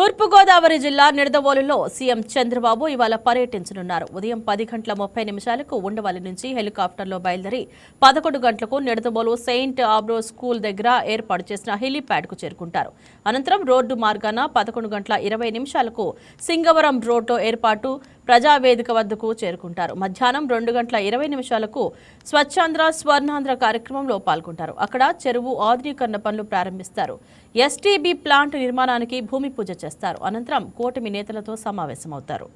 తూర్పుగోదావరి జిల్లా నిడదవోలులో సీఎం చంద్రబాబు ఇవాళ పర్యటించనున్నారు. ఉదయం 10:30 ఉండవల్లి నుంచి హెలికాప్టర్లో బయలుదేరి 11 గంటలకు నిడదవోలు సెయింట్ ఆబ్రో స్కూల్ దగ్గర ఏర్పాటు చేసిన హెలీప్యాడ్కు చేరుకుంటారు. అనంతరం రోడ్డు మార్గాన 11:20 సింగవరం రోడ్లో ఏర్పాటు ప్రజావేదిక వద్దకు చేరుకుంటారు. మధ్యాహ్నం 2:20 స్వచ్ఛాంధ్ర స్వర్ణాంధ్ర కార్యక్రమంలో పాల్గొంటారు. అక్కడ చెరువు ఆధునీకరణ పనులు ప్రారంభిస్తారు. ఎస్టీబీ ప్లాంట్ నిర్మాణానికి భూమి పూజ చేస్తారు. అనంతరం కూటమి నేతలతో సమావేశమవుతారు.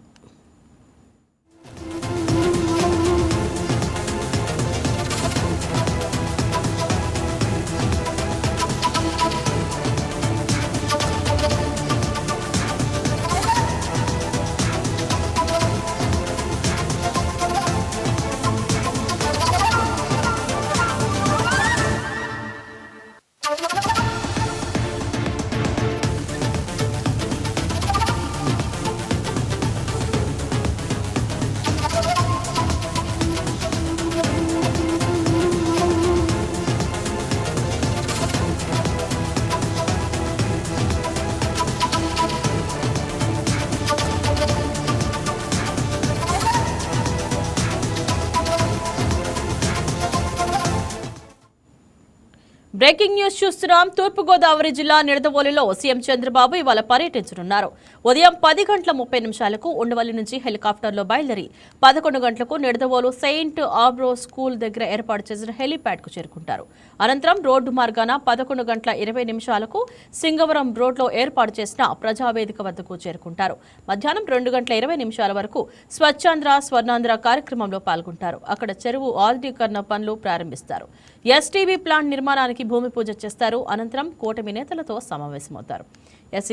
బ్రేకింగ్ న్యూస్ చూస్తున్నాం. తూర్పుగోదావరి జిల్లా నిడదవోలులో సీఎం చంద్రబాబు ఇవాళ పర్యటించనున్నారు. ఉదయం 10:30 ఉండవల్లి నుంచి హెలికాప్టర్లో బయలుదేరి 11 గంటలకు నిడదవోలు సెయింట్ ఆబ్రో స్కూల్ దగ్గర ఏర్పాటు చేసిన హెలీప్యాడ్కు చేరుకుంటారు. అనంతరం రోడ్డు మార్గాన 11:20 సింగవరం రోడ్లో ఏర్పాటు చేసిన ప్రజావేదిక వద్దకు చేరుకుంటారు. మధ్యాహ్నం 2:20 స్వచ్ఛాంధ్ర స్వర్ణాంధ్ర కార్యక్రమంలో పాల్గొంటారు. అక్కడ చెరువు ఆధునీకరణ పనులు ప్రారంభిస్తారు. ఎస్టీబీ ప్లాంట్ నిర్మాణానికి భూమి పూజ చేస్తారు. అనంతరం కూటమి నేతలతో సమావేశమవుతారు.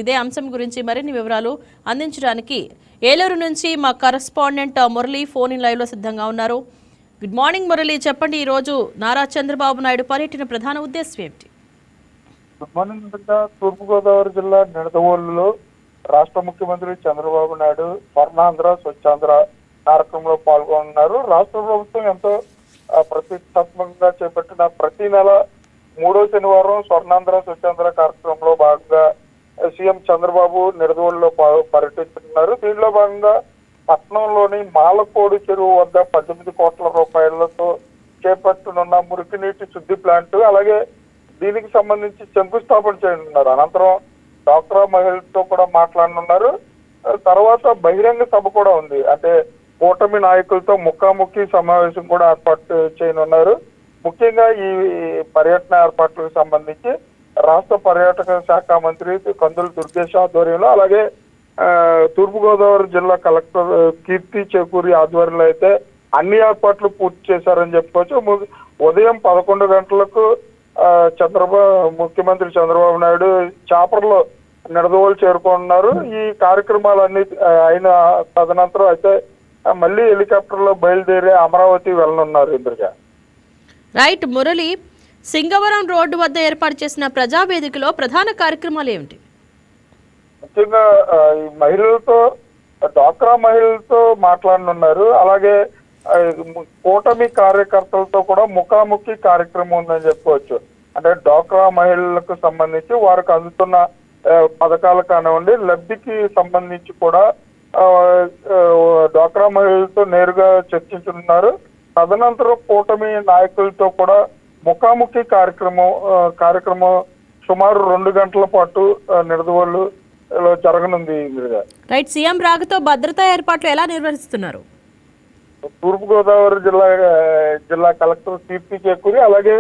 ఇదే అంశం గురించి మరిన్ని వివరాలు అందించడానికి ఏలూరు నుంచి మా correspondent Murali phone in live లో సిద్ధంగా ఉన్నారు. గుడ్ మార్నింగ్ మురళి, చెప్పండి, ఈ రోజు నారా చంద్రబాబు నాయుడు పర్యటన ప్రధాన ఉద్దేశం ఏమిటి? Good morning. తూర్పుగోదావరి జిల్లా నిడదవోలులో రాష్ట్ర ముఖ్యమంత్రి చంద్రబాబు నాయుడు స్వర్ణాంధ్ర స్వచ్ఛాంధ్ర కార్యక్రమంలో పాల్గొన్నారు. రాష్ట్ర ప్రభుత్వం ఎంతో ప్రతిష్టాత్మకంగా చేపట్టిన ప్రతి నెల 3వ శనివారం స్వర్ణాంధ్ర స్వచ్ఛాంధ్ర కార్యక్రమంలో భాగంగా సీఎం చంద్రబాబు నిడదవోలులో పర్యటిస్తున్నారు. దీనిలో భాగంగా పట్నంలోని మాలకోడు చెరువు వద్ద 18 కోట్ల రూపాయలతో చేపట్టనున్న మురికినీటి శుద్ధి ప్లాంట్, అలాగే దీనికి సంబంధించి శంకుస్థాపన చేయనున్నారు. అనంతరం డ్వాక్రా మహిళలతో కూడా మాట్లాడనున్నారు. తర్వాత బహిరంగ సభ కూడా ఉంది. అంటే కూటమి నాయకులతో ముఖాముఖి సమావేశం కూడా ఏర్పాటు చేయనున్నారు. ముఖ్యంగా ఈ పర్యటన ఏర్పాట్లకు సంబంధించి రాష్ట్ర పర్యాటక శాఖ మంత్రి కందుల దుర్గేష్ ఆధ్వర్యంలో, అలాగే తూర్పుగోదావరి జిల్లా కలెక్టర్ కీర్తి చేకూరి ఆధ్వర్యంలో అయితే అన్ని ఏర్పాట్లు పూర్తి చేశారని చెప్పుకోవచ్చు. ఉదయం 11 గంటలకు ముఖ్యమంత్రి చంద్రబాబు నాయుడు చాపర్లో నిడదవోలు చేరుకున్నారు. ఈ కార్యక్రమాలన్నీ అయిన తదనంతరం అయితే మళ్ళీ హెలికాప్టర్ లో బయలుదేరి అమరావతి వెళ్ళనున్నారు. ఇంద్రజ. రైట్ మురళి, సింగవరం రోడ్డు వద్ద ఏర్పాటు చేసిన ప్రజావేదికలో ప్రధాన కార్యక్రమాలు ఏమిటి? ముఖ్యంగా ఈ మహిళలతో, డ్వాక్రా మహిళలతో మాట్లాడనున్నారు. అలాగే కూటమి కార్యకర్తలతో కూడా ముఖాముఖి కార్యక్రమం ఉందని చెప్పుకోవచ్చు. అంటే డ్వాక్రా మహిళలకు సంబంధించి వారికి అందుతున్న పథకాలు కానివ్వండి, లబ్ధికి సంబంధించి కూడా డ్వాక్రా మహిళలతో నేరుగా చర్చించున్నారు. తదనంతరం కూటమి నాయకులతో కూడా ముఖాముఖి కార్యక్రమం సుమారు 2 గంటల పాటు నిడదవోలులో జరగనుంది. రైట్, సీఎం రాకతో భద్రతా ఏర్పాట్లు ఎలా నిర్వహిస్తున్నారు? తూర్పుగోదావరి జిల్లా కలెక్టర్ కీర్తి చేకూరి, అలాగే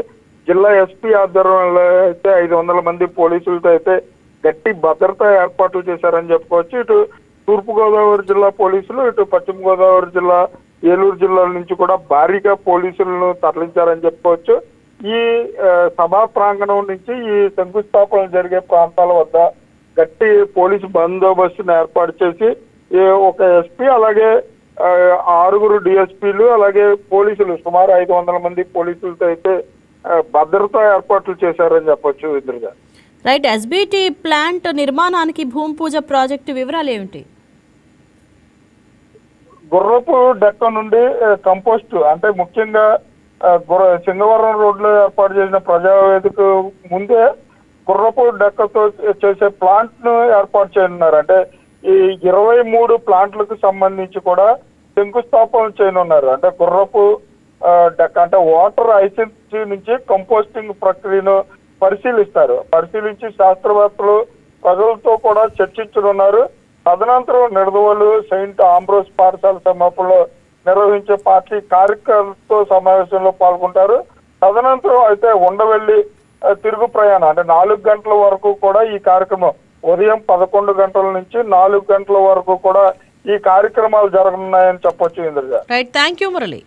జిల్లా ఎస్పీ ఆధ్వర్యంలో అయితే 500 మంది పోలీసులతో అయితే గట్టి భద్రతా ఏర్పాట్లు చేశారని చెప్పుకోవచ్చు. ఇటు తూర్పుగోదావరి జిల్లా పోలీసులు, ఇటు పశ్చిమ గోదావరి జిల్లా, ఏలూరు జిల్లాల నుంచి కూడా భారీగా పోలీసులను తరలించారని చెప్పుకోవచ్చు. ఈ సభా ప్రాంగణం నుంచి ఈ శంకుస్థాపన జరిగే ప్రాంతాల వద్ద గట్టి పోలీసు బందోబస్తును ఏర్పాటు చేసి ఒక ఎస్పీ, అలాగే 6 డిఎస్పీలు, అలాగే పోలీసులు సుమారు 500 మంది పోలీసులతో అయితే భద్రతా ఏర్పాట్లు చేశారని చెప్పొచ్చు. ఇంద్రగా. రైట్, ఎస్బీటీ ప్లాంట్ నిర్మాణానికి భూమి పూజ ప్రాజెక్టు వివరాలు ఏమిటి? గుర్రపు డెక్క నుండి కంపోస్ట్, అంటే ముఖ్యంగా సింగవరం రోడ్లో ఏర్పాటు చేసిన ప్రజావేదిక ముందే గుర్రపు డెక్కతో చేసే ప్లాంట్ ను ఏర్పాటు చేయనున్నారు. అంటే ఈ 23 ప్లాంట్లకు సంబంధించి కూడా శంకుస్థాపన చేయనున్నారు. అంటే గుర్రపు డెక్క అంటే వాటర్ ఐసెన్సీ నుంచి కంపోస్టింగ్ ప్రక్రియను పరిశీలించి శాస్త్రవేత్తలు ప్రజలతో కూడా చర్చించనున్నారు. తదనంతరం నిడదవోలు సెయింట్ ఆంబ్రోస్ పాఠశాల సమీపంలో నిర్వహించే పార్టీ కార్యకర్తలతో సమావేశంలో పాల్గొంటారు. తదనంతరం అయితే ఉండవెల్లి తిరుగు ప్రయాణం అంటే 4 గంటల వరకు కూడా ఈ కార్యక్రమం ఉదయం 11 గంటల నుంచి 4 గంటల వరకు కూడా ఈ కార్యక్రమాలు జరగనున్నాయని చెప్పొచ్చు. Indraja. Right, thank you Murali.